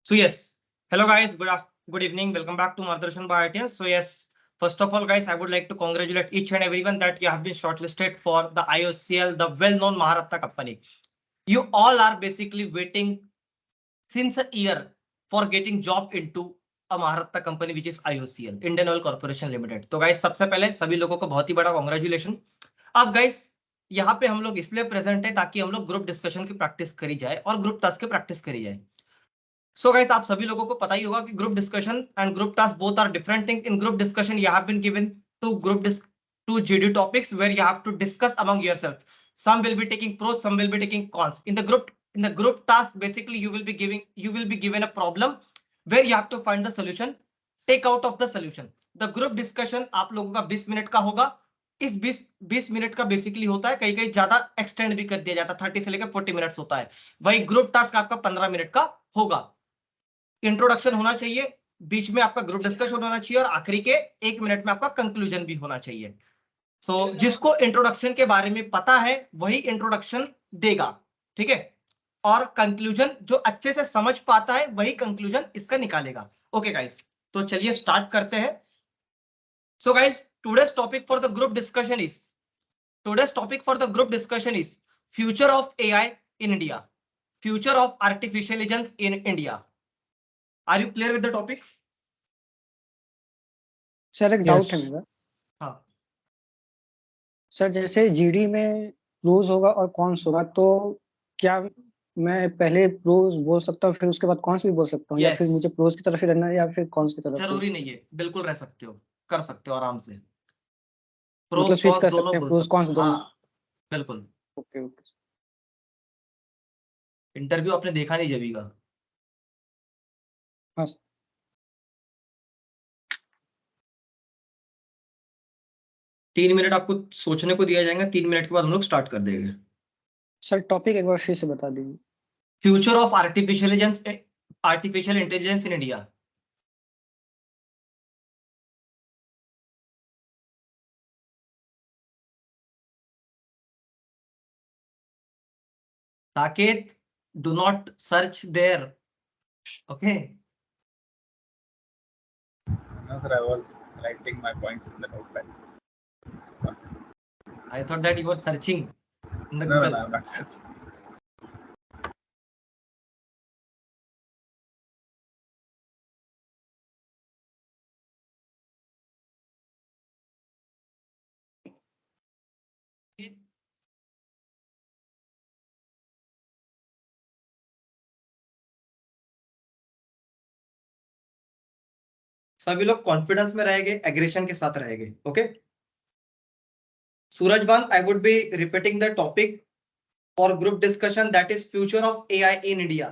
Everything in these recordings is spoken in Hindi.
So yes, hello guys, good evening. Welcome back to Mardarshan by ITS. So yes, first of all, guys, I would like to congratulate each and everyone that you have been shortlisted for the IOCL, the well-known Maharatna company. You all are basically waiting since a year for getting job into a Maharatna company which is IOCL, Indian Oil Corporation Limited. तो guys, सबसे पहले सभी लोगों को बहुत ही बड़ा कॉन्ग्रेचुलेशन। अब गाइस यहाँ पे हम लोग इसलिए प्रेजेंट है ताकि हम लोग ग्रुप डिस्कशन की प्रैक्टिस करी जाए और ग्रुप टास्क की प्रैक्टिस करी जाए। सो गाइस, आप सभी लोगों को पता ही होगा कि group discussion and group task both are different thing. In group discussion you have been given two GD topics where you have to discuss among yourself. Some will be taking pros, some will be taking cons. In the group task, basically you will be given a problem where you have to find the solution, take out of the solution. The group discussion आप लोगों का 20 मिनट का होगा। इस 20 मिनट का बेसिकली होता है, कहीं कहीं ज्यादा एक्सटेंड भी कर दिया जाता है, 30 से लेकर 40 मिनट्स होता है। वही ग्रुप टास्क आपका 15 मिनट का होगा। इंट्रोडक्शन होना चाहिए, बीच में आपका ग्रुप डिस्कशन होना चाहिए और आखिरी के 1 मिनट में आपका कंक्लूजन भी होना चाहिए। सो जिसको इंट्रोडक्शन के बारे में पता है वही इंट्रोडक्शन देगा, ठीक है, और कंक्लूजन जो अच्छे से समझ पाता है वही कंक्लूजन इसका निकालेगा। ओके गाइस, तो चलिए स्टार्ट करते हैं। So guys, today's topic for the group discussion is future of AI in India, future of artificial intelligence in India. Are you clear with the topic? Sir एक डाउट है मेरा। हाँ सर जैसे जीडी में प्रोज होगा और कॉन्स होगा, तो क्या मैं पहले प्रोज बोल सकता हूँ फिर उसके बाद कॉन्स भी बोल सकता हूँ, या फिर मुझे प्रोज की तरफ ही रहना है या फिर कॉन्स की तरफ? जरूरी नहीं है, बिल्कुल रह सकते हो, कर सकते हो आराम से, मतलब प्रोस स्विच कॉन्स कर दोनों सकते हैं, बोल प्रोज सकते कॉन्स हो। दोनों। हाँ बिल्कुल। Okay okay. इंटरव्यू आपने देखा नहीं जबी का? हाँ 3 मिनट आपको सोचने को दिया जाएगा, 3 मिनट के बाद हम लोग स्टार्ट कर देंगे। सर टॉपिक एक बार फिर से बता दीजिए। Future of artificial intelligence in India. Saket, do not search there, okay? No, sir, I was writing my points in the notepad. I thought that you were searching in the No, Google. no, I'm not searching. सभी लोग कॉन्फिडेंस में रहेंगे, एग्रेशन के साथ रहेंगे, okay? सूरजबान, I would be repeating the topic for group discussion, that is future of AI in India.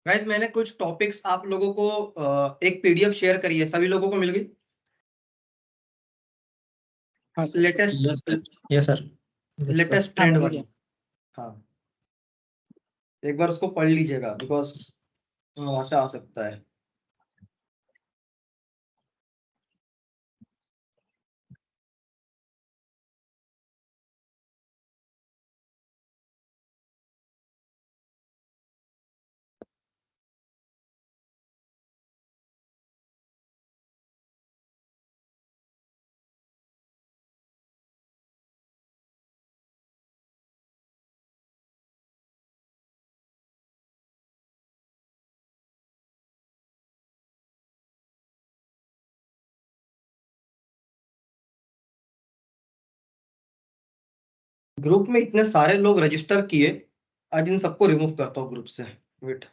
Guys, मैंने कुछ टॉपिक्स आप लोगों को एक पीडीएफ शेयर करी है, सभी लोगों को मिल गई? हाँ sir. Latest yes sir. Latest trend वाली। हाँ, एक बार उसको पढ़ लीजिएगा बिकॉज वहां से आ सकता है। ग्रुप में इतने सारे लोग रजिस्टर किए, आज इन सबको रिमूव करता हूँ ग्रुप से। Wait,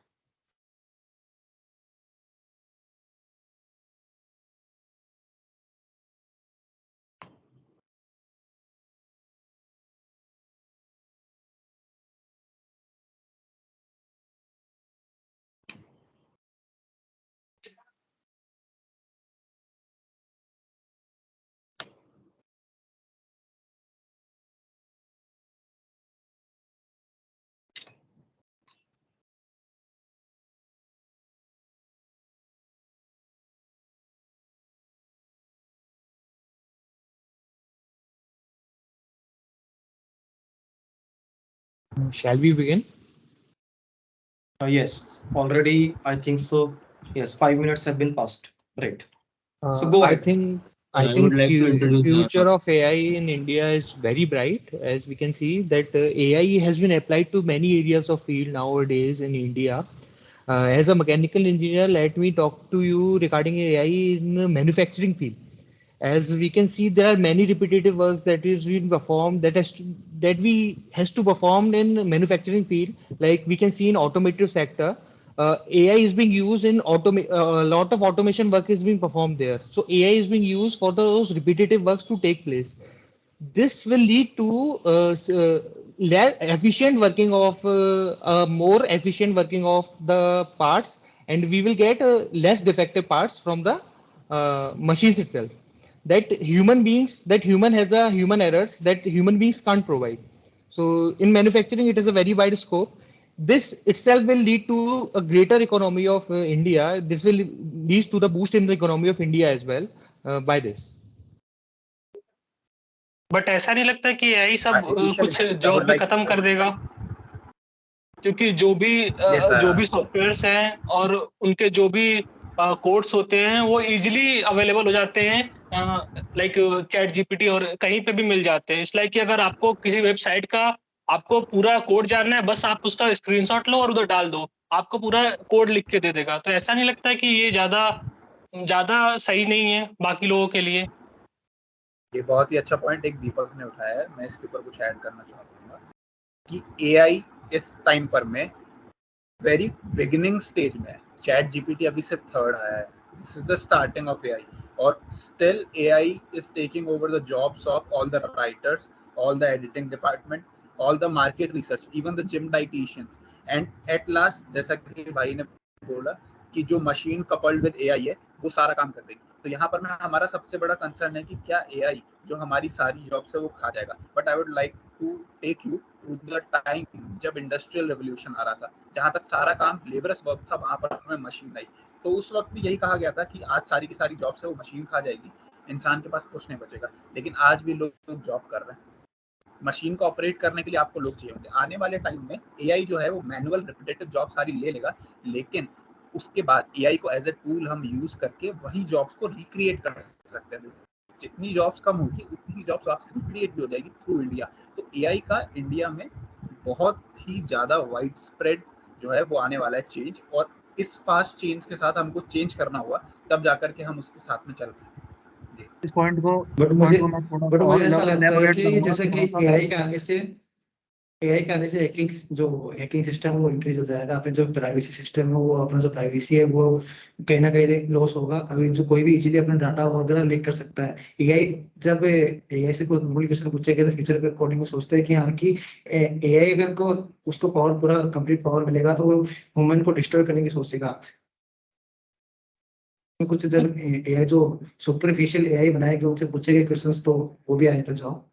Shall we begin? Yes, already I think so. Yes, 5 minutes have been passed. Right. So go I ahead. think I would like to introduce future of AI in India is very bright, as we can see that AI has been applied to many areas of field nowadays in India. As a mechanical engineer, let me talk to you regarding AI in the manufacturing field. As we can see, there are many repetitive works that is being performed that we has to perform in manufacturing field. Like we can see in automotive sector, AI is being used in a lot of automation work is being performed there. So AI is being used for those repetitive works to take place. This will lead to efficient working of more efficient working of the parts, and we will get less defective parts from the machines itself. That human has a human errors that human beings can't provide. So in manufacturing, it is a very wide scope. This itself will lead to a greater economy of India. This will lead to the boost in the economy of India as well by this. But ऐसा नहीं लगता कि यही सब Artificial कुछ intelligence, I जॉब would भी like खत्म to- कर देगा, क्योंकि जो भी सॉफ्टवेयर्स हैं और उनके जो भी कोड्स होते हैं वो इजीली अवेलेबल हो जाते हैं, लाइक चैट जीपीटी और कहीं पे भी मिल जाते हैं. इट्स लाइक कि अगर आपको किसी वेबसाइट का आपको पूरा कोड जानना है, बस आप उसका स्क्रीनशॉट लो और उधर डाल दो, आपको पूरा कोड लिख के दे देगा. तो ऐसा नहीं लगता कि ये ज्यादा सही नहीं है बाकी लोगों के लिए? ये बहुत ही अच्छा पॉइंट एक दीपक ने उठाया है. मैं इसके ऊपर कुछ ऐड करना चाहूंगा कि एआई इस टाइम पर में वेरी बिगिनिंग स्टेज में है. चैट जीपीटी अभी सिर्फ थर्ड आया है. This is the starting of AI और still AI is taking over the jobs of all the writers, all the editing department, all the market research, even the gym dietitians. And at last, जैसा कि भाई ने बोला कि जो मशीन कपल्ड विद एआई है वो सारा काम कर देगी. तो यहाँ पर में हमारा सबसे बड़ा कंसर्न है कि क्या एआई जो हमारी सारी जॉब्स है वो खा जाएगा. But I would like to take you to the time जब इंडस्ट्रियल रेवोल्यूशन आ रहा था, जहां तक सारा काम लेबरस वर्क था, वहां पर में मशीन आई. तो उस वक्त भी यही कहा गया था कि आज सारी की सारी जॉब्स है वो मशीन खा जाएगी, इंसान के पास कुछ नहीं बचेगा. लेकिन आज भी लोग जॉब कर रहे हैं. मशीन को ऑपरेट करने के लिए आपको लोग चाहिए होंगे. आने वाले टाइम में एआई जो है वो मैनुअल रिपीटेटिव जॉब सारी ले लेगा, लेकिन उसके बाद एआई को एज ए टूल हम यूज करके वही जॉब्स को रिक्रिएट कर सकते हैं. जितनी जॉब्स कम होगी उतनी ही जॉब्स वापस रिक्रिएट भी हो जाएगी थ्रू इंडिया. तो एआई का इंडिया में बहुत ही ज्यादा वाइड स्प्रेड जो है वो आने वाला है चेंज, और इस फास्ट चेंज के साथ हमको चेंज करना हुआ, तब जाकर के हम उसके साथ में चल रहे हैं. इस पॉइंट को बट मुझे और ऐसा लगता है elaborate कि करूंगा. जैसे कि एआई के आने से हैकिंग सिस्टम वो इंक्रीज हो जाएगा. अपने जो प्राइवेसी सिस्टम है वो, अपना जो प्राइवेसी है वो कहीं ना कहीं लॉस होगा. अभी जो कोई भी इजीली अपना डाटा वगैरह लीक कर सकता है. जब एआई से कोई क्वेश्चन पूछेगा तो फ्यूचर के अकॉर्डिंग सोचते हैं कि हाँ कि एआई अगर को उसको पावर पूरा कंप्लीट पावर मिलेगा तो वो ह्यूमन को डिस्ट्रॉय करने की सोचेगा. कुछ जब एआई जो सुपरफिशियल एआई बनाएगा उनसे पूछेगा क्वेश्चंस तो वो भी आएगा जवाब.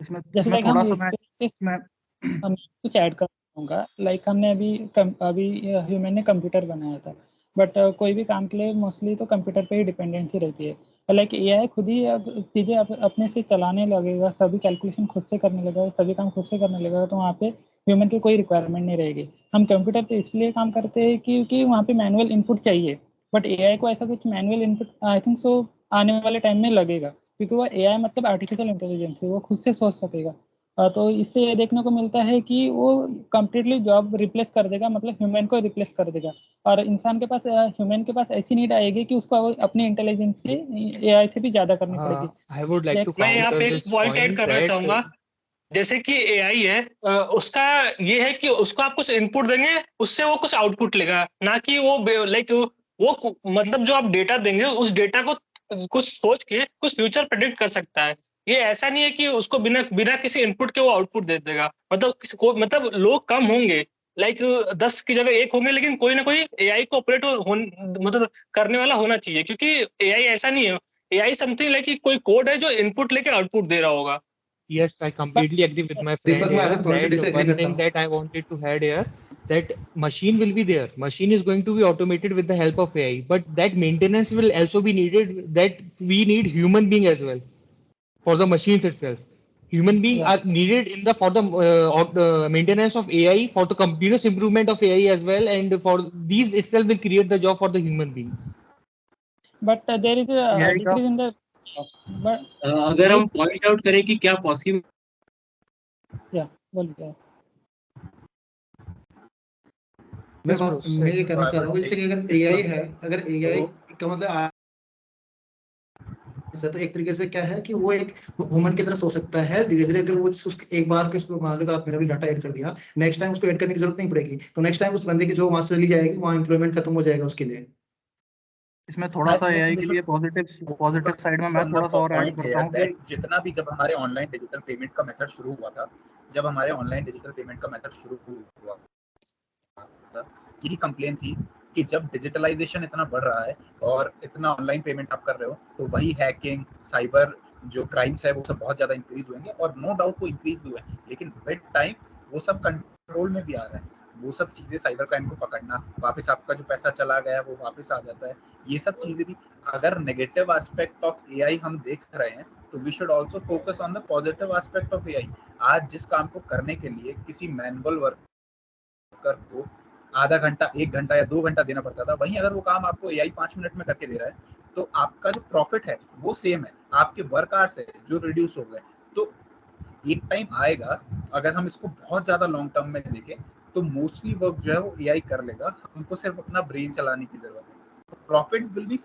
इसमें जैसे लाइक थोड़ा हम सा मैं हम कुछ ऐड करूँगा. लाइक हमने अभी ह्यूमन ने कंप्यूटर बनाया था, बट कोई भी काम के लिए मोस्टली तो कंप्यूटर पे ही डिपेंडेंसी रहती है. लाइक एआई खुद ही अब चीज़ें अपने से चलाने लगेगा, सभी कैलकुलेशन खुद से करने लगेगा, सभी काम खुद से करने लगेगा, तो वहाँ पे ह्यूमन की कोई रिक्वायरमेंट नहीं रहेगी. हम कंप्यूटर पे इसलिए काम करते हैं क्योंकि वहाँ पे मैनुअल इनपुट चाहिए, बट एआई को ऐसा कुछ manual input I think so आने वाले टाइम में लगेगा, क्योंकि वो एआई मतलब आर्टिफिशियल इंटेलिजेंस है, वो खुद से सोच सकेगा. तो इससे ये देखने को मिलता है कि वो कम्प्लीटली जॉब रिप्लेस कर देगा, मतलब ह्यूमन को रिप्लेस कर देगा. और इंसान के पास ह्यूमन के पास ऐसी नीड आएगी कि उसको अपनी इंटेलिजेंस से एआई से भी ज्यादा करनी पड़ेगी. I would like to मैं यहाँ counter पे this एक पॉइंट ऐड point करना that चाहूंगा. जैसे कि एआई है, उसका ये है कि उसको आप कुछ इनपुट देंगे, उससे वो कुछ आउटपुट लेगा, ना कि वो लाइक वो मतलब जो आप डेटा देंगे उस डेटा को कुछ सोच के कुछ फ्यूचर प्रेडिक्ट कर सकता है. ये ऐसा नहीं है कि उसको बिना किसी इनपुट के वो आउटपुट दे देगा. मतलब लोग कम होंगे, लाइक 10 की जगह 1 होंगे, लेकिन कोई ना कोई एआई को ऑपरेट मतलब करने वाला होना चाहिए, क्योंकि एआई ऐसा नहीं है. एआई समथिंग लाइक कोई कोड है जो इनपुट लेके आउटपुट दे रहा होगा. Yes, I completely agree with my friend Deepak, मैं here. आपको थोड़ा सा That disagree one करता thing हूँ. that I wanted to add here, that machine will be there. Machine is going to be automated with the help of AI, but that maintenance will also be needed. That we need human being as well for the machines itself. human being Yeah. are needed in the for the maintenance of AI, for the continuous improvement of AI as well, and for these itself will create the job for the human beings. But there is a AI का decrease in the jobs. But अगर हम पॉइंट आउट करें कि क्या पॉसिबल, बोलिए। मैं ये कहना चाह रहा हूँ जैसे कि अगर एआई है, अगर एआई का मतलब तो एक तरीके से क्या है कि वो एक ह्यूमन की तरह सोच सकता है धीरे धीरे। अगर वो एक बार के उसको मान लो आप मेरा भी डाटा ऐड कर दिया, नेक्स्ट टाइम उसको ऐड करने की जरूरत नहीं पड़ेगी, तो नेक्स्ट टाइम उस बंदे की जो वहां से चली जाएगी, वहां एम्प्लॉयमेंट खत्म हो जाएगा उसके लिए। इसमें थोड़ा सा एआई के लिए पॉजिटिव साइड में मैं थोड़ा सा और ऐड करता हूँ कि जितना भी जब हमारे ऑनलाइन डिजिटल पेमेंट का मेथड शुरू हुआ था, यही कंप्लेन थी कि जब डिजिटलाइजेशन इतना बढ़ रहा है और इतना ऑनलाइन पेमेंट आप कर रहे हो, तो वही हैकिंग, साइबर जो क्राइम्स है वो सब बहुत ज्यादा इंक्रीज हुएंगे, और नो डाउट वो इंक्रीज भी हुए, लेकिन विद टाइम वो सब कंट्रोल में भी आ रहा है। वो सब चीजें, साइबर क्राइम को पकड़ना, वापस आपका जो पैसा चला गया वो वापस आ जाता है, ये सब चीजें भी। अगर नेगेटिव एस्पेक्ट ऑफ एआई हम देख रहे हैं, तो we should also focus on the positive aspect of AI. आज जिस काम को करने के लिए किसी मैनुअल वर्कर को आधा घंटा, 1 घंटा या 2 घंटा देना पड़ता था, वहीं अगर वो काम आपको एआई 5 मिनट में करके दे रहा है, तो आपका जो प्रॉफिट है वो सेम है, आपके वर्क आवर्स है जो रिड्यूस हो गए। तो एक टाइम आएगा, अगर हम इसको बहुत ज्यादा लॉन्ग टर्म में देखें, तो मोस्टली वर्क जो है वो एआई कर लेगा, हमको सिर्फ अपना ब्रेन चलाने की जरूरत है। Profit will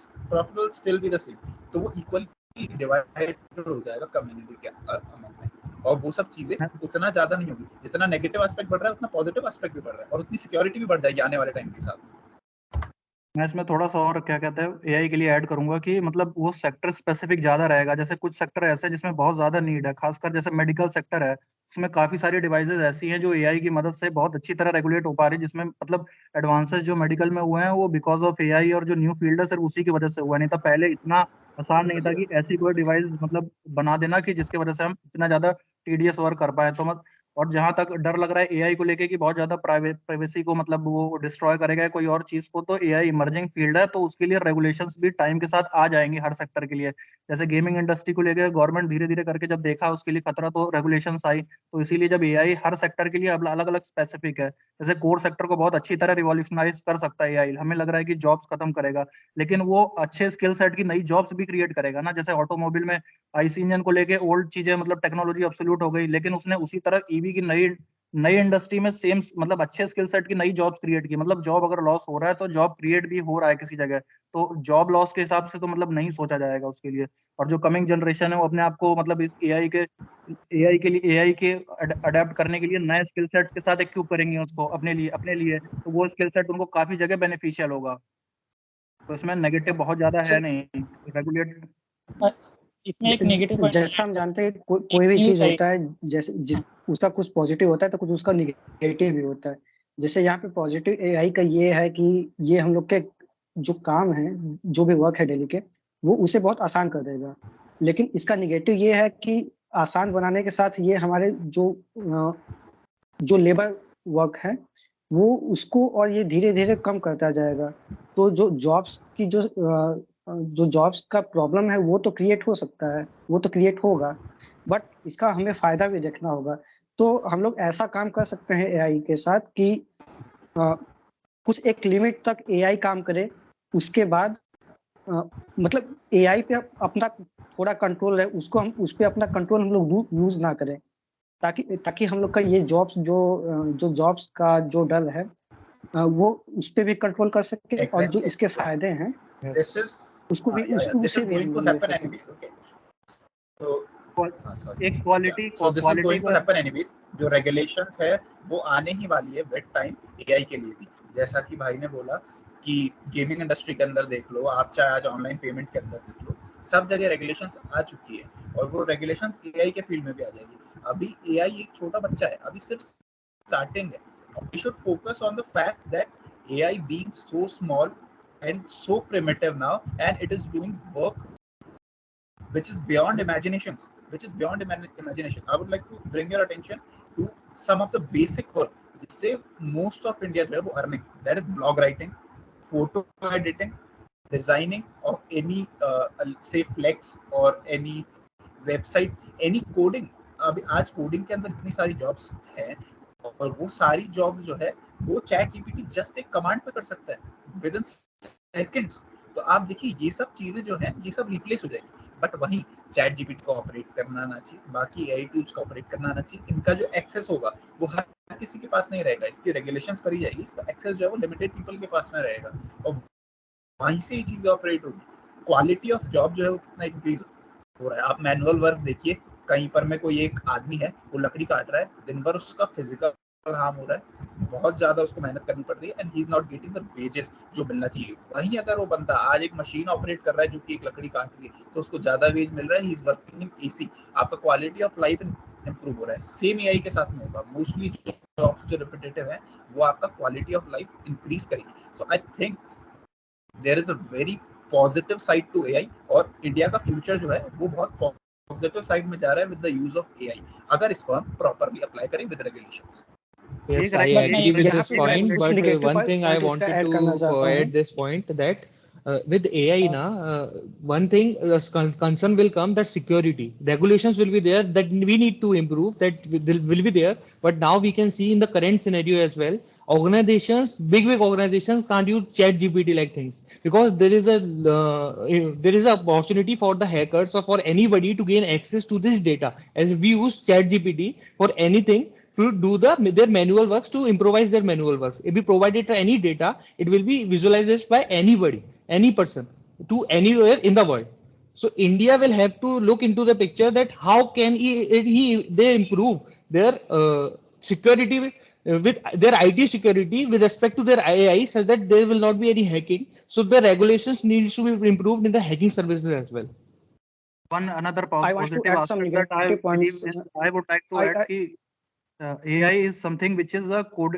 still be the same, तो वो इक्वली डिवाइडेड हो जाएगा कम्युनिटी के अमंग में, और वो सब चीजें उतना ज्यादा नहीं होगी। जितना नेगेटिव एस्पेक्ट बढ़ रहा है, उतना पॉजिटिव एस्पेक्ट भी बढ़ रहा है, और उतनी सिक्योरिटी भी बढ़ जाएगी आने वाले टाइम के साथ। मैं इसमें थोड़ा सा और क्या कहते हैं एआई के लिए ऐड करूंगा कि मतलब वो सेक्टर स्पेसिफिक ज्यादा रहेगा। जैसे कुछ सेक्टर ऐसे जिसमें बहुत ज्यादा नीड है, खासकर जैसे मेडिकल सेक्टर है, उसमें काफी सारी डिवाइसेज ऐसी हैं जो एआई की मदद से बहुत अच्छी तरह रेगुलेट हो पा रही है, जिसमें मतलब एडवांसेस जो मेडिकल में हुए हैं वो बिकॉज ऑफ एआई, और जो न्यू फील्ड है सिर्फ उसी की वजह से हुआ, नहीं था पहले इतना आसान नहीं था कि ऐसी कोई डिवाइस मतलब बना देना कि जिसकी वजह से हम इतना ज्यादा टीडीएस वर्क कर पाए। तो और जहां तक डर लग रहा है एआई को लेके कि बहुत ज्यादा प्राइवेसी को मतलब वो डिस्ट्रॉय करेगा कोई और चीज को, तो एआई इमर्जिंग फील्ड है, तो उसके लिए रेगुलेशंस भी टाइम के साथ आ जाएंगे हर सेक्टर के लिए। जैसे गेमिंग इंडस्ट्री को लेकर गवर्नमेंट धीरे धीरे करके जब देखा उसके लिए खतरा, तो रेगुलेशंस आई। तो इसीलिए जब एआई हर सेक्टर के लिए अलग अलग स्पेसिफिक है, जैसे कोर सेक्टर को बहुत अच्छी तरह रिवॉल्यूशनाइज कर सकता है एआई, हमें लग रहा है कि जॉब्स खत्म करेगा, लेकिन वो अच्छे स्किल सेट की नई जॉब्स भी क्रिएट करेगा ना। जैसे ऑटोमोबाइल में आईसी इंजन को लेके ओल्ड चीजें मतलब टेक्नोलॉजी अब्सोल्यूट हो गई, लेकिन उसने उसी तरह ईवी की नई इंडस्ट्री में सेम मतलब अच्छे स्किल सेट की नई जॉब्स क्रिएट की। मतलब जॉब अगर लॉस हो रहा है तो जॉब क्रिएट भी हो रहा है किसी जगह, तो जॉब लॉस के हिसाब से तो मतलब नहीं सोचा जाएगा उसके लिए। और जो कमिंग जनरेशन है वो अपने आप को मतलब इस एआई के अडेप्ट करने के लिए नए स्किल सेट्स के साथ इक्विप करेंगे उसको अपने लिए, तो वो स्किल सेट उनको काफी जगह बेनिफिशियल होगा। तो इसमें नेगेटिव बहुत ज्यादा है नहीं, रेगुलेट। इसमें एक नेगेटिव पॉइंट जैसा हम जानते हैं कोई भी चीज होता है, जैसे उसका कुछ पॉजिटिव होता है तो कुछ उसका निगेटिव भी होता है। जैसे यहाँ पे पॉजिटिव एआई का ये है कि ये हम लोग के जो काम है, जो भी वर्क है डेली के, वो उसे बहुत आसान कर देगा। लेकिन इसका निगेटिव ये है कि आसान बनाने के साथ ये हमारे जो लेबर वर्क है वो उसको और ये धीरे धीरे कम करता जाएगा। तो जो जॉब्स का प्रॉब्लम है वो तो क्रिएट हो सकता है, वो तो क्रिएट होगा, बट इसका हमें फायदा भी देखना होगा। तो हम लोग ऐसा काम कर सकते हैं एआई के साथ कि कुछ एक लिमिट तक एआई काम करे, उसके बाद मतलब एआई पे अपना थोड़ा कंट्रोल है, उसको हम उस पे अपना कंट्रोल हम लोग यूज ना करें, ताकि हम लोग का ये जॉब्स का जो डर है वो उस पे भी कंट्रोल कर सके, और जो इसके फायदे हैं उसको भी उसे भी हम लोग ले सकें। एक क्वालिटी जो रेगुलेशंस है वो आने ही वाली है विद टाइम एआई के लिए भी। जैसा कि भाई ने बोला कि गेमिंग इंडस्ट्री के अंदर देख लो, आप चाहे आज ऑनलाइन पेमेंट के अंदर देख लो, सब जगह रेगुलेशंस आ चुकी है, और वो रेगुलेशंस एआई के फील्ड में भी आ जाएगी। अभी एआई एक छोटा बच्चा है, अभी सिर्फ स्टार्टिंग है। We should focus on the fact that AI being so small and so primitive now, and it is doing work which is beyond imagination. I would like to bring your attention to some of the basic work जिससे most of India जो है वो earning, that is blog writing, photo editing, designing of any say flex or any website, any coding. अभी आज कोडिंग के अंदर इतनी सारी जॉब्स हैं और वो सारी जॉब्स जो है वो चैट जीपीटी जस्ट एक कमांड पे कर सकता है विद इन सेकंड्स। तो आप देखिए ये सब चीजें जो है ये सब रिप्लेस हो जाएगी, बट वही चैट जीपीटी को ऑपरेट करना आना चाहिए, बाकी एआई टूल्स को ऑपरेट करना आना चाहिए। इनका जो एक्सेस होगा वो हर किसी के पास नहीं रहेगा, इसकी रेगुलेशंस करी जाएगी, इसका एक्सेस जो है वो लिमिटेड पीपल के पास में रहेगा और वहीं से ये चीजें ऑपरेट होगी। क्वालिटी ऑफ जॉब जो है वो कितना इंक्रीज हो रहा है। आप मैनुअल वर्क देखिए, कहीं पर में कोई एक आदमी है वो लकड़ी काट रहा है, दिन भर उसका फिजिकल हार्म हो रहा है, बहुत ज्यादा उसको मेहनत करनी पड़ रही है and he is not getting the wages जो मिलना चाहिए। वहीं अगर वो बंदा आज एक मशीन ऑपरेट कर रहा है जो कि एक लकड़ी काट रही है तो उसको ज्यादा वेज मिल रहा है, he is working in AC, आपका क्वालिटी ऑफ लाइफ इंप्रूव हो रहा है। सेम एआई के साथ में होगा, मोस्टली जॉब्स जो रिपीटेटिव है वो आपका क्वालिटी ऑफ लाइफ इंक्रीज करेगी। So I think there is a very positive side to AI और इंडिया का फ्यूचर जो है वो बहुत पॉजिटिव साइड में जा रहा है with the use of AI, अगर इसको हम प्रॉपर्ली अप्लाई करें विद रेगुलेशंस। Yes, एक I recommendation agree with यहाँ this पे मैं point, कुछ but negative one thing I point इसका wanted add करना to चाहता add हूँ। this point that with AI na, one thing concern will come, that security regulations will be there, that we need to improve, that will be there. But now we can see in the current scenario as well, organizations, big organizations can't use chat GPT like things, because there is a opportunity for the hackers or for anybody to gain access to this data, as we use chat GPT for anything, to do their manual works, to improvise their manual works. If we provide it any data, it will be visualized by anybody, any person, to anywhere in the world. So India will have to look into the picture that how can they improve their security with their IT security with respect to their AI, such that there will not be any hacking. So the regulations needs to be improved in the hacking services as well. One another I want to positive add some aspect that I negative believe points. is, I would like to add कि AI is something which is a code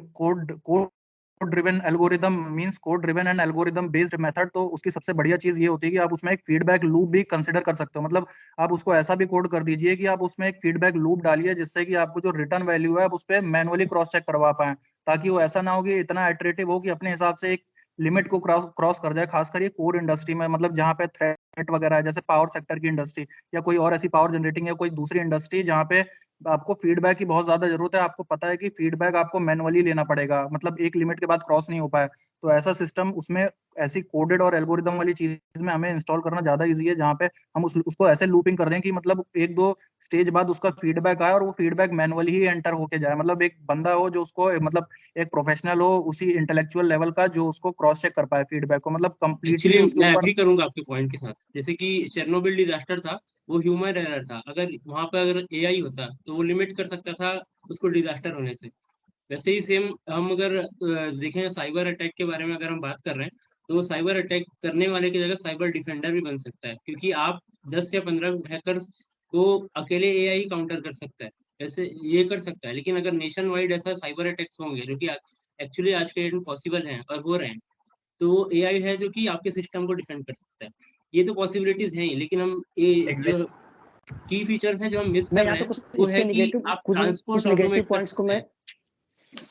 driven algorithm, means code driven and algorithm based method। तो उसकी सबसे बढ़िया चीज ये होती है कि आप उसमें एक फीडबैक लूप भी कंसिडर कर सकते हो। मतलब आप उसको ऐसा भी कोड कर दीजिए कि आप उसमें एक फीडबैक लूप डालिए, जिससे कि आपको जो रिटर्न वैल्यू है आप उस पर मैनुअली क्रॉस चेक करवा पाए, ताकि वो ऐसा ना हो कि इतना एट्रेटिव हो कि अपने हिसाब से एक लिमिट को क्रॉस कर जाए। खासकर ये कोर इंडस्ट्री में, मतलब जहाँ पे थ्रेट वगैरह है, जैसे पावर सेक्टर की इंडस्ट्री या कोई और ऐसी पावर जनरेटिंग या कोई दूसरी इंडस्ट्री जहाँ पे आपको फीडबैक की बहुत ज्यादा जरूरत है। आपको पता है कि फीडबैक आपको मैनुअली लेना पड़ेगा, मतलब एक लिमिट के बाद क्रॉस नहीं हो पाए, तो ऐसा सिस्टम उसमें ऐसी कोडेड और एल्गोरिदम वाली चीज में हमें इंस्टॉल करना ज्यादा इजी है, जहाँ पे हम उसको ऐसे लूपिंग कर दें कि मतलब एक दो स्टेज बाद उसका फीडबैक आए और वो फीडबैक मैनुअली ही एंटर होके जाए। मतलब एक बंदा हो जो उसको, मतलब एक प्रोफेशनल हो उसी इंटेलेक्चुअल लेवल का, जो उसको क्रॉस चेक कर पाए फीडबैक को, मतलब कंप्लीटली एक्चुअली उसके मैं ऊपर। एग्री करूंगा आपके पॉइंट के साथ। जैसे कि चेरनोबिल डिजास्टर था, वो ह्यूमन एरर था। अगर वहां पर अगर एआई होता तो वो लिमिट कर सकता था उसको डिजास्टर होने से। वैसे ही सेम हम अगर देखें साइबर अटैक के बारे में अगर हम बात कर रहे हैं, तो वो साइबर अटैक करने वाले की जगह साइबर डिफेंडर भी बन सकता है, क्योंकि आप 10 या 15 हैकर्स को अकेले एआई काउंटर कर सकता है, ऐसे ये कर सकता है। लेकिन अगर नेशन वाइड ऐसा साइबर अटैक्स होंगे, जो कि एक्चुअली आज के डेट में पॉसिबल हैं और हो रहे हैं, तो वो एआई है जो कि आपके सिस्टम को डिफेंड कर सकता है। ये तो पॉसिबिलिटीज हैं ही, लेकिन हम ये जो की फीचर्स हैं जो हम मिस मैं कर यहाँ रहे पे हैं, कुछ वो इसके है कि निगेटिव आप कुछ ट्रांसपोर्ट नेगेटिव ऑटोमेट कर पॉइंट्स को सकते मैं हैं।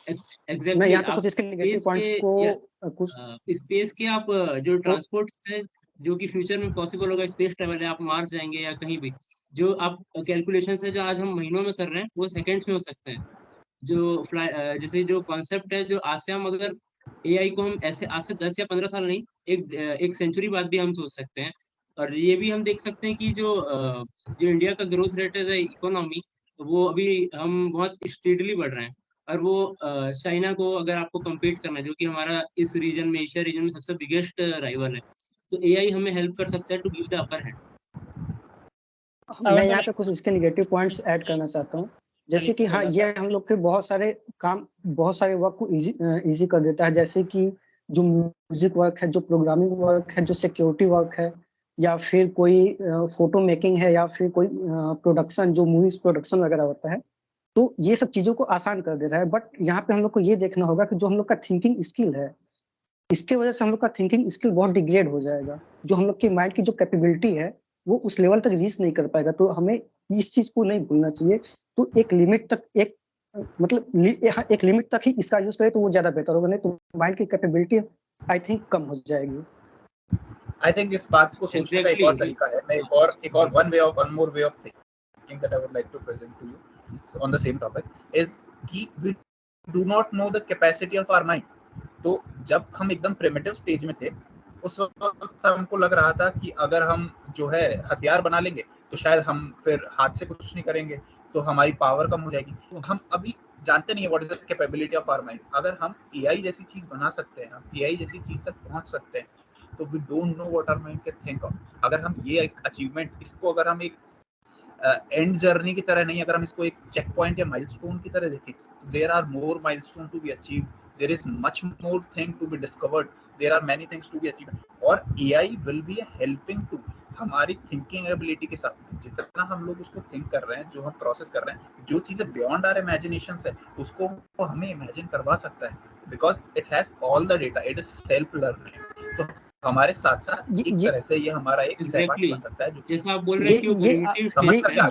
मैं एग्जैक्टली यहाँ पे आप कुछ इसके नेगेटिव स्पेस पॉइंट्स के को या कुछ स्पेस के आप जो को ट्रांसपोर्ट है, जो कि फ्यूचर में पॉसिबल होगा, स्पेस ट्रेवल है, आप मार्स जाएंगे या कहीं भी, जो आप कैलकुलेशन है जो आज हम महीनों में कर रहे हैं, वो सेकंड्स में हो सकते हैं। जो जैसे जो कॉन्सेप्ट है, जो आज से हम अगर एआई को हम ऐसे आज से 10 या 15 साल नहीं, एक सेंचुरी बाद भी हम सोच सकते हैं। और ये भी हम देख सकते हैं कि जो इंडिया का ग्रोथ रेट है इकोनॉमी, वो अभी हम बहुत स्पीडली बढ़ रहे हैं। और वो चाइना को अगर आपको compete करना है, जो कि हमारा इस रीजन में, एशिया रीजन में सबसे बिगेस्ट राइवल है, तो एआई हमें हेल्प कर सकता है to give the upper hand. मैं यहाँ पे कुछ इसके निगेटिव पॉइंट्स ऐड करना चाहता हूँ। जैसे कि हाँ, ये हम लोग के बहुत सारे वर्क को इजी कर देता है। जैसे कि जो म्यूजिक वर्क है, जो प्रोग्रामिंग वर्क है, जो सिक्योरिटी वर्क है, या फिर कोई फोटो मेकिंग है, या फिर कोई प्रोडक्शन, जो मूवीज प्रोडक्शन वगैरह होता है, तो ये सब चीजों को आसान कर दे रहा है। बट यहाँ पे हम लोग को ये देखना होगा कि जो हम लोग का थिंकिंग स्किल है, इसके वजह से हम लोग का थिंकिंग स्किल बहुत डिग्रेड हो जाएगा। जो हम लोग की माइंड की जो कैपेबिलिटी है वो उस लेवल तक रीच नहीं कर पाएगा। तो हमें इस चीज को नहीं भूलना चाहिए। तो एक लिमिट तक, एक लिमिट तक ही इसका यूज करें तो वो ज्यादा बेहतर होगा, नहीं तो माइंड की कैपेबिलिटी आई थिंक कम हो जाएगी। आई थिंक इस बात को सोचने का एक और तरीका है। मैं एक और one more way of think thing that I would like to present to you on the same topic is कि we do not know the capacity of our mind. तो जब हम एकदम प्रिमिटिव स्टेज में थे उस वक्त हमको लग रहा था कि अगर हम जो है हथियार बना लेंगे तो शायद हम फिर हाथ से कुछ नहीं करेंगे, तो हमारी पावर कम हो जाएगी। हम अभी जानते नहीं है what is the capability of our mind. अगर हम एआई जैसी चीज बना सकते हैं, हम एआई जैसी चीज तक पहुंच सकते हैं, तो we don't know what our mind can think of. अगर हम ये एक अचीवमेंट, इसको अगर हम एक एंड जर्नी की तरह नहीं, अगर हम इसको एक चेक पॉइंट या माइलस्टोन की तरह देखें, तो there are more milestone to be achieve, there is much more thing to be discovered, there are many things to be achieved, और AI will be a helping tool हमारी थिंकिंग एबिलिटी के साथ में। जितना हम लोग उसको थिंक कर रहे हैं, जो हम प्रोसेस कर रहे हैं, जो चीजें बियॉन्ड आवर इमेजिनेशन है, उसको वो हमें इमेजिन करवा सकता है, because it has all the data, it is self learning. तो हमारे साथ साथ एक तरह से ये हमारा एक Exactly. बन सकता है, जो जैसा आप बोल रहे हैं कि वो primitive समझ stage करके है।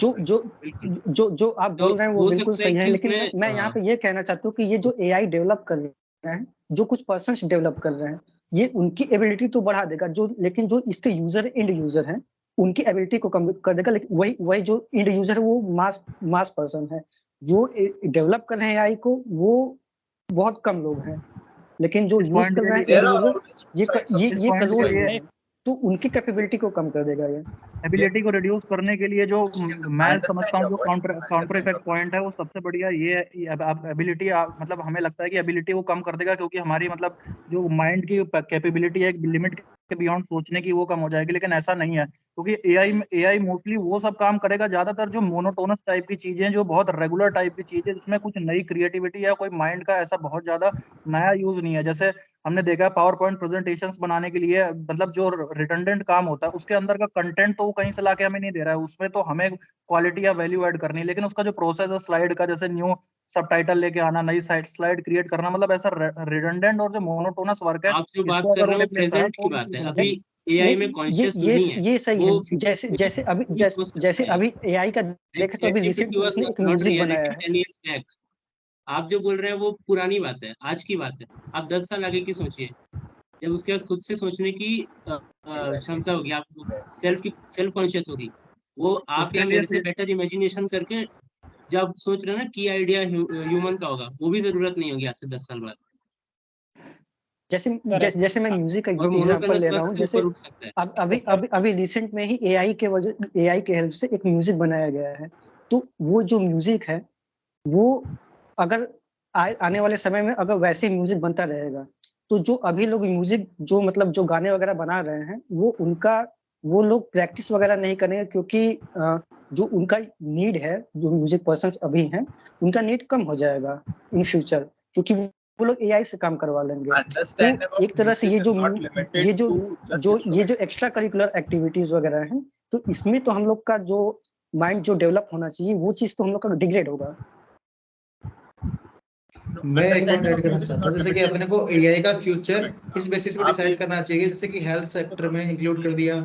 जो आप तो बोल रहे हैं वो हो बिल्कुल सकता है सही है, कि लेकिन उसमें मैं यहाँ पे ये कहना चाहता हूँ कि ये जो एआई डेवलप कर रहे हैं, जो कुछ पर्सन्स डेवलप कर रहे हैं, ये उनकी एबिलिटी तो बढ़ा देगा, लेकिन जो इसके यूजर एंड यूजर हैं उनकी एबिलिटी को कम कर देगा। लेकिन वही जो एंड यूजर है वो मास पर्सन है, जो डेवलप कर रहे हैं एआई को, वो बहुत कम लोग हैं, लेकिन जो यूज कर रहे हैं एंड यूजर ये करोड़ लोग हैं, तो उनकी कैपेबिलिटी को कम कर देगा। ये एबिलिटी को रिड्यूस करने के लिए जो मैं समझता हूँ जो काउंटर इफेक्ट पॉइंट है वो सबसे बढ़िया ये है। अब एबिलिटी मतलब हमें लगता है कि एबिलिटी वो कम कर देगा क्योंकि हमारी मतलब जो माइंड की कैपेबिलिटी है, एक लिमिट के बियॉन्ड सोचने की, वो कम हो जाएगी, लेकिन ऐसा नहीं है, क्योंकि एआई मोस्टली वो सब काम करेगा, ज्यादातर जो मोनोटोनस टाइप की चीजें, जो बहुत रेगुलर टाइप की चीजें, जिसमें कुछ नई क्रिएटिविटी या कोई माइंड का ऐसा बहुत ज्यादा नया यूज नहीं है। जैसे हमने देखा पावर पॉइंट प्रेजेंटेशंस बनाने के लिए मतलब जो रिडंडेंट काम होता है उसके अंदर का कंटेंट तो वो कहीं से लाके हमें नहीं दे रहा है, उसमें तो हमें क्वालिटी या वैल्यू ऐड करनी है, लेकिन उसका जो प्रोसेस है स्लाइड का, जैसे न्यू सबटाइटल लेके आना, नई स्लाइड क्रिएट करना, मतलब ऐसा रिडंडेंट और जो मोनोटोनस वर्क है, आप जो बात कर रहे हो प्रेजेंट की बात है। अभी एआई में कॉन्शियस नहीं है, ये सही है। जैसे अभी एआई का देखें तो अभी रिसेंट में उसने एक म्यूजिक बनाया है। 10 years back, आप जो बोल रहे हैं वो पुरानी बात है, आज की बात है। आप 10 साल आगे की सोचिए, जब उसके पास खुद से सोचने की क्षमता होगी, आप सेल्फ कॉन्शियस होगी, वो आप या मेरे से बेटर इमेजिनेशन करके जब सोच रहे हैं ना की आइडिया ह्यूमन का होगा, वो भी जरूरत नहीं होगी आज से 10 साल बाद। जैसे मैं म्यूजिक का एग्जांपल ले रहा हूँ, जैसे अभी रिसेंट में ही एआई के हेल्प से एक म्यूजिक बनाया गया है, तो वो जो म्यूजिक है वो अगर आने वाले समय में अगर वैसे म्यूजिक बनता रहेगा, तो जो अभी लोग म्यूजिक जो मतलब जो गाने वगैरह बना रहे हैं, वो लोग प्रैक्टिस वगैरह नहीं करेंगे, क्योंकि जो उनका नीड है, जो म्यूजिक पर्सन्स अभी हैं, उनका नीड कम हो जाएगा इन फ्यूचर, क्योंकि वो लोग एआई से काम करवा लेंगे। तो एक तरह से ये जो एक्स्ट्रा करिकुलर एक्टिविटीज वगैरह हैं, तो इसमें तो हम लोग का जो माइंड जो डेवलप होना चाहिए, वो चीज तो हम लोग का डिग्रेड होगा। मैं एक बात ऐड करना चाहता हूँ, जैसे कि अपने को एआई का फ्यूचर इस बेसिस पे डिसाइड करना चाहिए, जैसे कि हेल्थ सेक्टर में इंक्लूड कर दिया।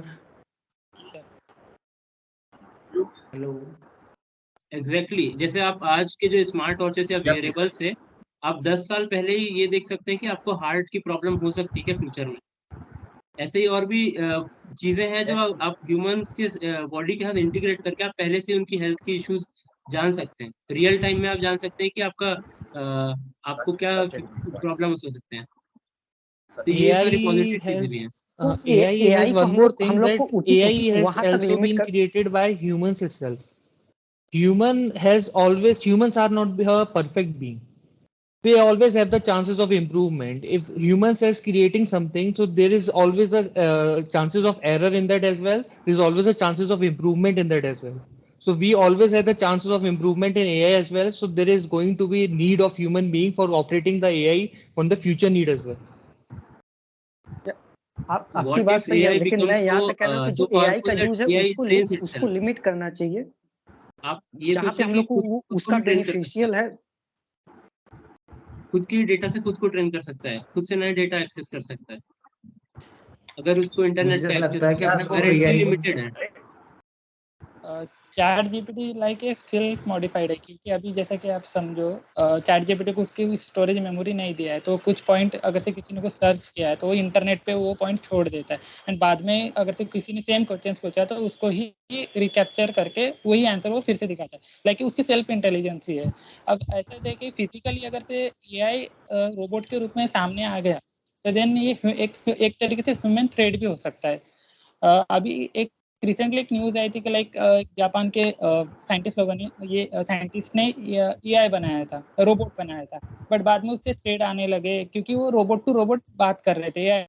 हेलो, एग्जैक्टली जैसे आप आज के जो स्मार्ट वॉचेस या वेयरेबल्स है, आप 10 साल पहले ही ये देख सकते हैं कि आपको हार्ट की प्रॉब्लम हो सकती है क्या फ्यूचर में। ऐसे ही और भी चीजें हैं जो आप ह्यूमंस के बॉडी के साथ इंटीग्रेट करके आप पहले से उनकी हेल्थ के इश्यूज जान सकते हैं। रियल टाइम में आप जान सकते हैं कि आपको क्या प्रॉब्लम हो सकते हैं। तो ये सारी पॉजिटिव चीजें भी हैं। AI has one more thing, that AI has also been created by humans itself. Humans are not a perfect being. They always have the chances of improvement. If humans is creating something, so there is always a chances of error in that as well. There is always a chances of improvement in that as well. So we always have the chances of improvement in AI as well. So there is going to be a need of human being for operating the AI on the future need as well. आपकी बात सही है, लेकिन मैं यहाँ पे कह रहा हूँ कि जो एआई का यूज है उसको लिमिट करना चाहिए। आप ये जहाँ पे हम लोग को उसका बेनिफिशियल है, खुद की डेटा से खुद को ट्रेन कर सकता है, खुद से नए डेटा एक्सेस कर सकता है, अगर उसको इंटरनेट पे एक्सेस लगता है कि अपने को एआई लिमिटेड है। चैट जीपीटी लाइक एक सेल्फ मॉडिफाइड है, क्योंकि अभी जैसा कि आप समझो चैट जीपीटी को उसकी स्टोरेज मेमोरी नहीं दिया है, तो कुछ पॉइंट अगर से किसी ने को सर्च किया है तो वो इंटरनेट पे वो पॉइंट छोड़ देता है, एंड बाद में अगर से किसी ने सेम क्वेश्चन पूछा तो उसको ही रिकैप्चर करके वही आंसर वो फिर से दिखाता है, लाइक उसकी सेल्फ इंटेलिजेंस ही है। अब ऐसा देखिए फिजिकली अगर से एआई रोबोट के रूप में सामने आ गया तो देन ये एक तरीके से ह्यूमन थ्रेड भी हो सकता है। अभी एक रिसेंटली एक न्यूज आई थी कि लाइक जापान के साइंटिस्ट लोगों ने साइंटिस्ट ने एआई बनाया था, रोबोट बनाया था, बट बाद में उससे थ्रेड आने लगे क्योंकि वो रोबोट टू रोबोट बात कर रहे थे या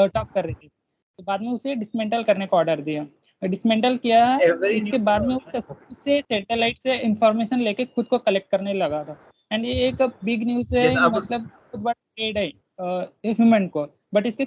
टॉक कर रहे थे, तो बाद में उसे डिसमेंटल करने का ऑर्डर दिया, डिसमेंटल किया। Every इसके new बाद में innovation. उससे सैटेलाइट से इंफॉर्मेशन लेके खुद को कलेक्ट करने लगा था, एंड ये एक बिग न्यूज है। Yes, I would- मतलब बहुत बड़ा ट्रेड है ह्यूमन को, बट इसके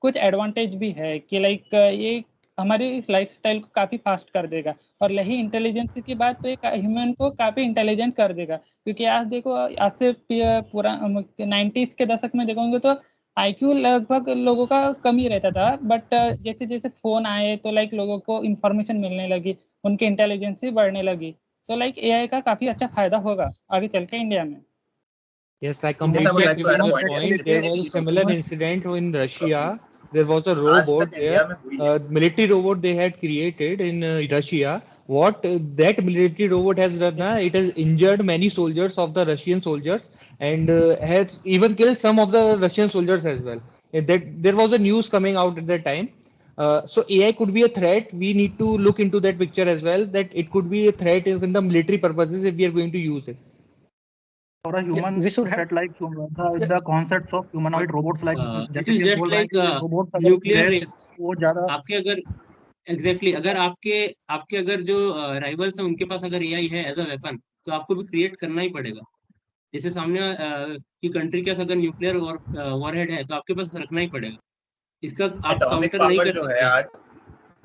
कुछ एडवांटेज भी है कि लाइक ये हमारी लाइफस्टाइल को काफी फास्ट कर देगा, और रही इंटेलिजेंस की बात तो एक ह्यूमन को काफी इंटेलिजेंट कर देगा, क्योंकि आज देखो आज से पूरा 90s के दशक में देखोगे तो आईक्यू लगभग लोगों का कम ही रहता था, बट जैसे जैसे फोन आए तो लाइक लोगों को इंफॉर्मेशन मिलने लगी, उनकी इंटेलिजेंस भी बढ़ने लगी, तो लाइक एआई का काफी अच्छा फायदा होगा आगे चल के इंडिया में। Yes, I I would completely like agree to add with a your point. point. There was a similar incident in Russia. There was a आज robot तक इंडिया there, में हुई है। military robot they had created in Russia. What that military robot has done, it has injured many soldiers of the Russian soldiers and has even killed some of the Russian soldiers as well. That there was a news coming out at that time. So AI could be a threat. We need to look into that picture as well. That it could be a threat in the military purposes if we are going to use it. For a human we should have set like the concepts of humanoid robots like it जैसे इज कि हम जस्ट बोल रहे हैं लाइक कि robots अगर न्यूक्लियर है रेस। वो ज्यादा आपके अगर एग्जैक्टली अगर आपके अगर जो राइवल्स हैं उनके पास अगर एआई है एज अ वेपन, तो आपको भी क्रिएट करना ही पड़ेगा। जैसे सामने की कंट्री के पास अगर न्यूक्लियर वॉरहेड है तो आपके पास रखना ही पड़ेगा, इसका आप एटॉमिक काउंटर नहीं पावर कर जो है सकते। आज,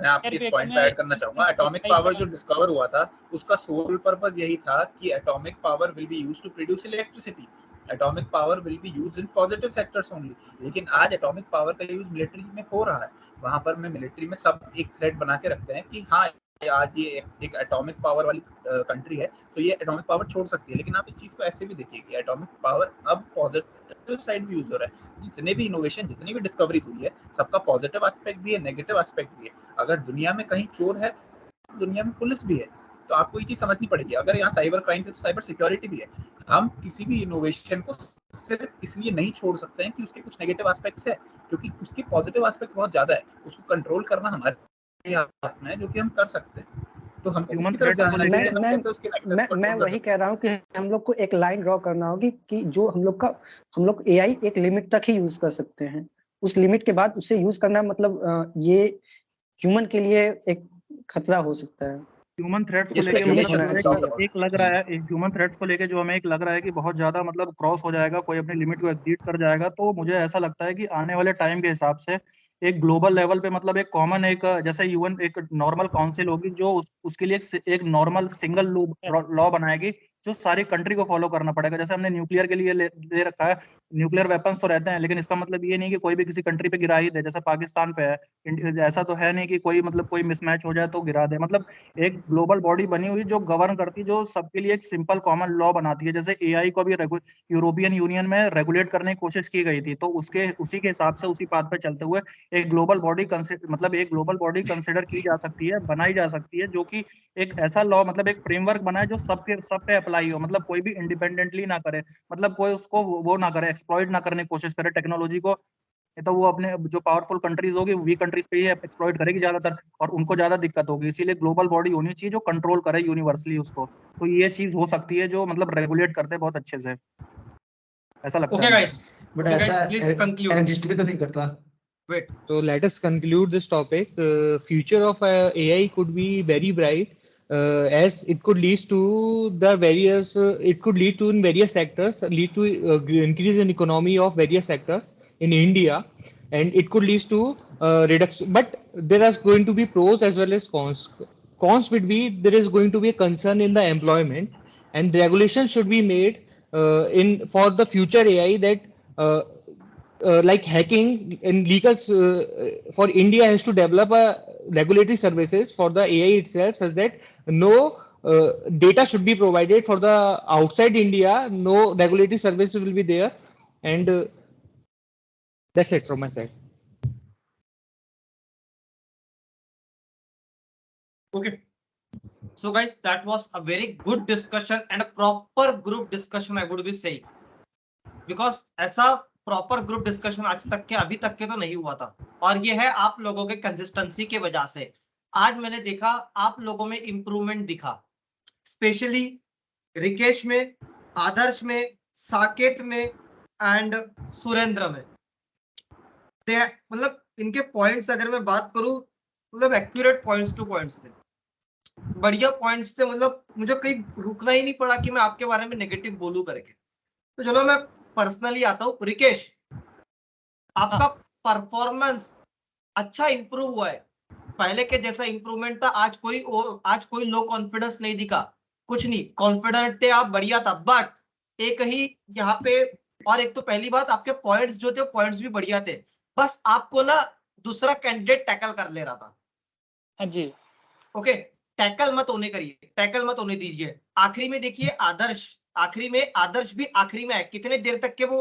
मैं आपके इस पॉइंट पे ऐड करना चाहूंगा। एटॉमिक पावर जो डिस्कवर हुआ था उसका सोल पर्पस यही था कि atomic power will be used to produce electricity, atomic power will be used in positive sectors only. लेकिन आज एटॉमिक पावर का यूज मिलिट्री में हो रहा है, वहां पर में मिलिट्री में सब एक थ्रेट बना के रखते हैं कि हाँ आज ये एक एटॉमिक पावर वाली कंट्री है तो ये एटॉमिक पावर छोड़ सकती है। लेकिन आप इस चीज को ऐसे भी देखिए कि एटॉमिक पावर अब पॉजिटिव साइड भी यूज हो रहा है। जितने भी इनोवेशन, जितनी भी डिस्कवरीज हुई है, सबका पॉजिटिव एस्पेक्ट भी है, नेगेटिव एस्पेक्ट भी है। अगर दुनिया में कहीं चोर है तो दुनिया में पुलिस भी है, तो आपको ये चीज समझनी पड़ेगी। अगर यहाँ साइबर क्राइम है तो साइबर सिक्योरिटी भी है। हम किसी भी इनोवेशन को सिर्फ इसलिए नहीं छोड़ सकते हैं कि उसके कुछ नेगेटिव एस्पेक्ट्स है, क्योंकि उसके पॉजिटिव एस्पेक्ट बहुत ज्यादा है। उसको कंट्रोल करना हमारे हाथ में है, जो कि हम कर सकते हैं। तो हम उसकी तरफ जाना चाहिए, हम कैसे उसके नेगेटिव को मैं कंट्रोल वही कह रहा हूँ कि हम लोग को एक लाइन ड्रॉ करना होगी कि जो हम लोग एआई एक लिमिट तक ही यूज कर सकते हैं, उस लिमिट के बाद उसे यूज करना मतलब ये ह्यूमन के लिए एक खतरा हो सकता है। ह्यूमन थ्रेट्स को लेके मुझे एक लग रहा है, ह्यूमन थ्रेट्स को लेके जो हमें एक लग रहा है कि बहुत ज्यादा मतलब क्रॉस हो जाएगा, कोई अपनी लिमिट को एक्सीड कर जाएगा। तो मुझे ऐसा लगता है कि आने वाले टाइम के हिसाब से एक ग्लोबल लेवल पे मतलब एक कॉमन एक जैसे यूएन एक नॉर्मल काउंसिल होगी जो उसके लिए एक नॉर्मल सिंगल लॉ बनाएगी जो सारी कंट्री को फॉलो करना पड़ेगा। जैसे हमने न्यूक्लियर के लिए ले रखा है, न्यूक्लियर वेपन्स तो रहते हैं, लेकिन इसका मतलब ये नहीं कि कोई भी किसी कंट्री पे गिरा ही दे, जैसे पाकिस्तान पे है। ऐसा तो है नहीं कि कोई मतलब कोई मिसमैच हो जाए तो गिरा दे। मतलब एक ग्लोबल बॉडी बनी हुई जो गवर्न करती, जो सबके लिए एक सिंपल कॉमन लॉ बनाती है। जैसे एआई को भी यूरोपियन यूनियन में रेगुलेट करने की कोशिश की गई थी, तो उसी के हिसाब से उसी पाथ पे चलते हुए एक ग्लोबल बॉडी कंसिडर की जा सकती है, बनाई जा सकती है, जो कि एक ऐसा लॉ मतलब एक फ्रेमवर्क बनाए जो सब पे अप्लाई हो। मतलब कोई भी इंडिपेंडेंटली ना करे, मतलब कोई उसको वो ना करे, एक्सप्लॉइट ना करने की कोशिश करे टेक्नोलॉजी को। तो वो अपने जो पावरफुल कंट्रीज होगी वीक कंट्रीज पे ही एक्सप्लॉइट करेगी ज्यादातर, और उनको ज्यादा दिक्कत होगी। इसीलिए ग्लोबल बॉडी होनी चाहिए जो कंट्रोल करे यूनिवर्सली उसको। तो ये चीज हो सकती है जो मतलब रेगुलेट करते हैं बहुत अच्छे से, ऐसा लगता है। बट ऐसा एनजीटी भी तो नहीं करता। Wait. So let us conclude this topic. Future of AI could be very bright, as it could lead to the various. It could lead to in various sectors, lead to increase in economy of various sectors in India, and it could lead to reduction. But there is going to be pros as well as cons. Cons would be there is going to be a concern in the employment, and regulations should be made in for the future AI that. like hacking in legal for India has to develop a regulatory services for the AI itself, such that no data should be provided for the outside India. No regulatory services will be there, and that's it from my side. Okay. So guys, that was a very good discussion and a proper group discussion, I would be saying, because ऐसा प्रॉपर ग्रुप डिस्कशन आज तक के अभी तक के तो नहीं हुआ था, और ये है आप लोगों के कंसिस्टेंसी के वजह से। आज मैंने देखा आप लोगों में इंप्रूवमेंट दिखा, स्पेशली रिकेश में, आदर्श में, साकेत में एंड सुरेंद्र में। मतलब इनके पॉइंट्स अगर मैं बात करूं, मतलब एक्यूरेट पॉइंट्स टू पॉइंट्स थे, बढ़िया पॉइंट्स थे, मतलब मुझे कहीं रुकना ही नहीं पड़ा कि मैं आपके बारे में नेगेटिव बोलूं करके। तो चलो मैं पर्सनली आता हूँ। रिकेश, आपका परफॉर्मेंस अच्छा इंप्रूव हुआ है, पहले के जैसा इंप्रूवमेंट था। आज कोई लो कॉन्फिडेंस नहीं दिखा, कुछ नहीं, कॉन्फिडेंट थे आप, बढ़िया था। बट एक ही यहाँ पे, और एक तो पहली बात, आपके पॉइंट्स जो थे पॉइंट्स भी बढ़िया थे, बस आपको ना दूसरा कैंडिडेट टैकल कर ले रहा था। हाँ जी। ओके, टैकल मत होने करिए, टैकल मत होने दीजिए। आखिरी में देखिए आदर्श, आखिरी में आदर्श भी आखिरी में है, कितने देर तक के वो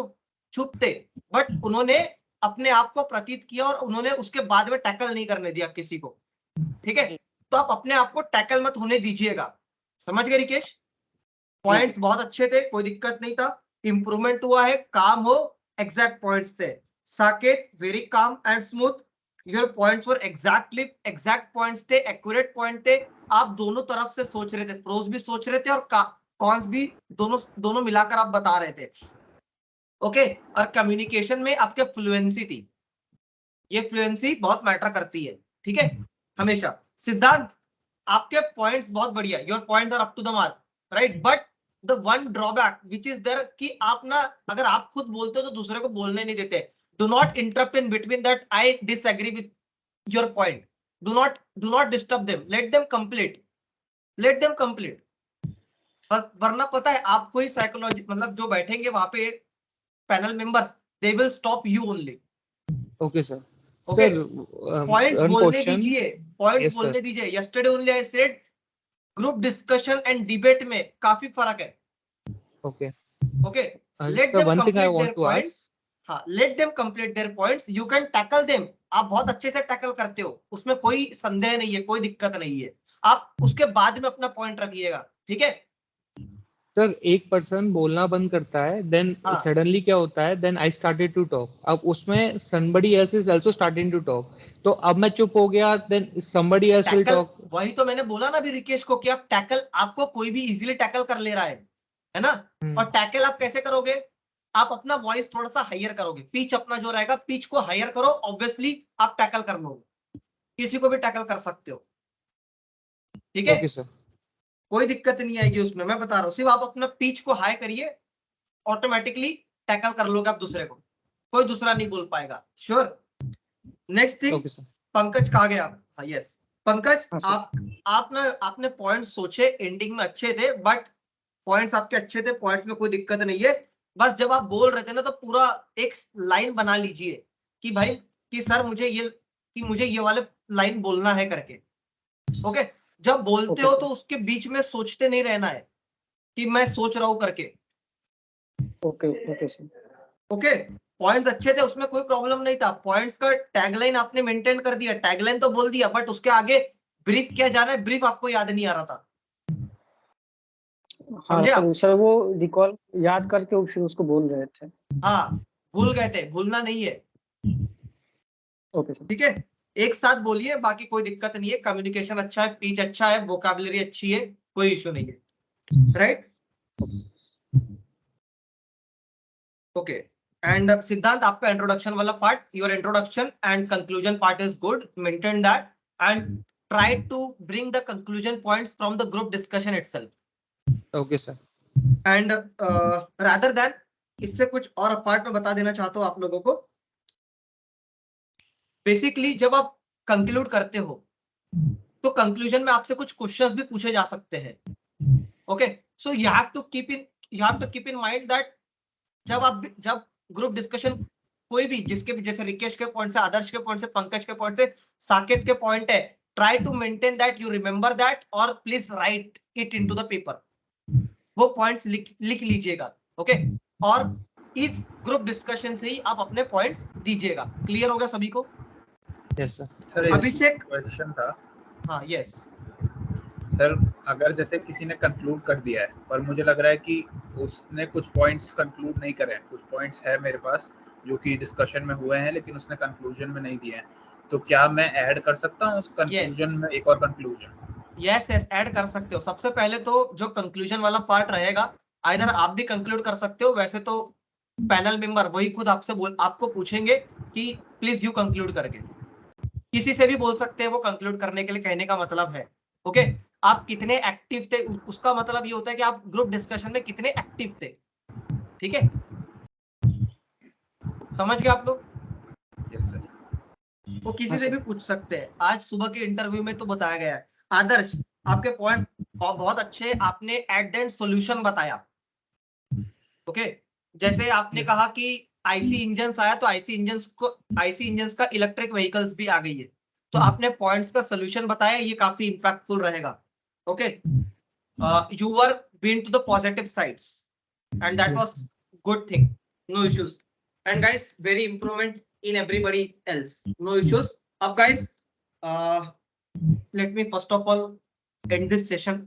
चुप थे, बट उन्होंने अपने आप को प्रतीत किया और उन्होंने उसके बाद में टैकल नहीं करने दिया किसी को। ठीक है, तो आप अपने आप को टैकल मत होने दीजिएगा, समझ गए रिकेश? पॉइंट्स बहुत अच्छे थे, कोई दिक्कत नहीं था, इंप्रूवमेंट हुआ है, काम हो, एग्जैक्ट पॉइंट्स थे। Saket, very calm and smooth, your points were exact points थे, एक्यूरेट पॉइंट थे। आप दोनों तरफ से सोच रहे थे, प्रोस भी सोच रहे थे और कॉन्स भी, दोनों मिलाकर आप बता रहे थे। ओके, और कम्युनिकेशन में आपके फ्लुएंसी थी, ये फ्लुएंसी बहुत मैटर करती है, ठीक है, हमेशा। सिद्धांत, आपके पॉइंट्स बहुत बढ़िया, your points are up to the mark, right, but the one drawback which is there कि आप ना, अगर आप खुद बोलते हो तो दूसरे को बोलने नहीं देते। Do not interrupt in between that I disagree with your point, do not disturb them, late them complete. वरना पता है आपको ही साइकोलॉजी, मतलब जो बैठेंगे वहां पे panel members, they will stop you only. Okay, sir. Okay. Sir, points one बोलने question. दीजिए, पॉइंट्स Yes, sir. बोलने दीजिए। Yesterday only I said group discussion and debate में काफी फर्क है। Okay. Okay, Sir, let them one thing I complete want their to ask. Points. हाँ, let them complete their points, you can tackle them. आप बहुत अच्छे से टैकल करते हो, उसमें कोई संदेह नहीं है, कोई दिक्कत नहीं है। आप उसके बाद में अपना पॉइंट रखिएगा, ठीक है? सर, एक पर्सन बोलना बंद करता है, देन हाँ। सडनली क्या होता है, then I started to talk, अब उसमें somebody else is also starting to talk, तो अब मैं चुप हो गया, then somebody else will tackle, talk. वही तो मैंने बोला ना अभी रिकेश को कि आप टैकल, आपको कोई भी इजीली टैकल कर ले रहा है ना? और टैकल आप कैसे करोगे? आप अपना वॉइस थोड़ा सा हायर करोगे, पिच अपना जो रहेगा, पिच को हायर करो, ऑब्वियसली आप टैकल कर लोगे, किसी को भी टैकल कर सकते हो, ठीक है? Okay, sir. कोई दिक्कत नहीं आएगी उसमें, मैं बता रहा हूँ। सिर्फ आप अपना पिच को हाई करिए, ऑटोमेटिकली टैकल कर लोगे आप दूसरे को, कोई दूसरा नहीं बोल पाएगा। Sure. Next thing, Okay, sir. Pankaj कहाँ गया? हाँ, यस पंकज, हाँ, sir. आपने पॉइंट्स सोचे, एंडिंग में अच्छे थे, बट पॉइंट्स आपके अच्छे थे, पॉइंट्स में कोई दिक्कत नहीं है। बस जब आप बोल रहे थे ना, तो पूरा एक लाइन बना लीजिए कि भाई, कि सर मुझे ये वाले लाइन बोलना है करके। ओके, जब बोलते हो तो उसके बीच में सोचते नहीं रहना है कि मैं सोच रहा हूं करके। Okay sir. ओके, पॉइंट्स अच्छे थे, उसमें कोई प्रॉब्लम नहीं था। पॉइंट्स का टैगलाइन आपने मेंटेन कर दिया, टैगलाइन तो बोल दिया, बट उसके आगे ब्रीफ क्या जाना है, ब्रीफ आपको याद नहीं आ रहा था। हाँ समझे आप? सर, वो रिकॉल याद करके फिर उसको बोल रहे थे। हाँ, भूल गए थे, भूलना नहीं है। Okay sir. ठीक है, एक साथ बोलिए, बाकी कोई दिक्कत नहीं है। कम्युनिकेशन अच्छा है, पिच अच्छा है, वोकैबुलरी अच्छी है, कोई इश्यू नहीं है, राइट? ओके, एंड सिद्धांत, आपका इंट्रोडक्शन वाला part, your introduction and conclusion part is good, maintain that and try to bring the conclusion points from the group discussion itself. Okay, sir. And rather than, इससे कुछ और अपार्ट में बता देना चाहता हूं आप लोगों को। बेसिकली जब आप कंक्लूड करते हो तो कंक्लूजन में आपसे कुछ क्वेश्चंस भी पूछे जा सकते हैं। Okay, so you have to keep in mind that जब ग्रुप डिस्कशन कोई भी जिसके भी, जैसे रिकेश के पॉइंट से, आदर्श के पॉइंट से, पंकज के पॉइंट से, साकेत के पॉइंट है, try to maintain that, you remember that, और please write it into the paper. वो पॉइंट्स लिख लीजिएगा, ओके। और इस ग्रुप डिस्कशन से ही आप अपने पॉइंट्स दीजिएगा। क्लियर हो गया सभी को? Yes sir. सर अभिषेक क्वेश्चन था। हाँ यस सर अगर जैसे किसी ने कंक्लूड कर दिया है पर मुझे लग रहा है कि उसने कुछ पॉइंट्स कंक्लूड नहीं करे हैं, कुछ पॉइंट्स है मेरे पास जो कि डिस्कशन में हुए हैं लेकिन उसने कंक्लूजन में नहीं दिए हैं, तो क्या मैं ऐड कर सकता हूँ उस कंक्लूजन में एक और कंक्लूजन? यस ऐड कर सकते हो। सबसे पहले तो जो कंक्लूजन वाला पार्ट रहेगा, आइदर आप भी कंक्लूड कर सकते हो, वैसे तो पैनल मेंबर वही खुद आपको पूछेंगे कि प्लीज यू कंक्लूड करके, किसी से भी बोल सकते हैं वो कंक्लूड करने के लिए, कहने का मतलब है, ओके। आप कितने एक्टिव थे उसका मतलब ये होता है कि आप ग्रुप डिस्कशन में कितने एक्टिव थे, ठीक है? समझ गए आप लोग? Yes sir. वो किसी से भी पूछ सकते हैं। आज सुबह के इंटरव्यू में तो बताया गया है। आदर्श, आपके पॉइंट्स बहुत अच्छे, आपने एट द एंड सॉल्यूशन बताया, ओके। जैसे आपने कहा कि आईसी इंजन्स आया, तो आईसी इंजन्स का इलेक्ट्रिक व्हीकल्स भी आ गई है, तो आपने पॉइंट्स का सॉल्यूशन बताया, ये काफी इंपैक्टफुल रहेगा, okay. You were been to the positive sides and that was good thing, no issues. And guys, very improvement in everybody else, no issues. Up guys, let me first of all end this session.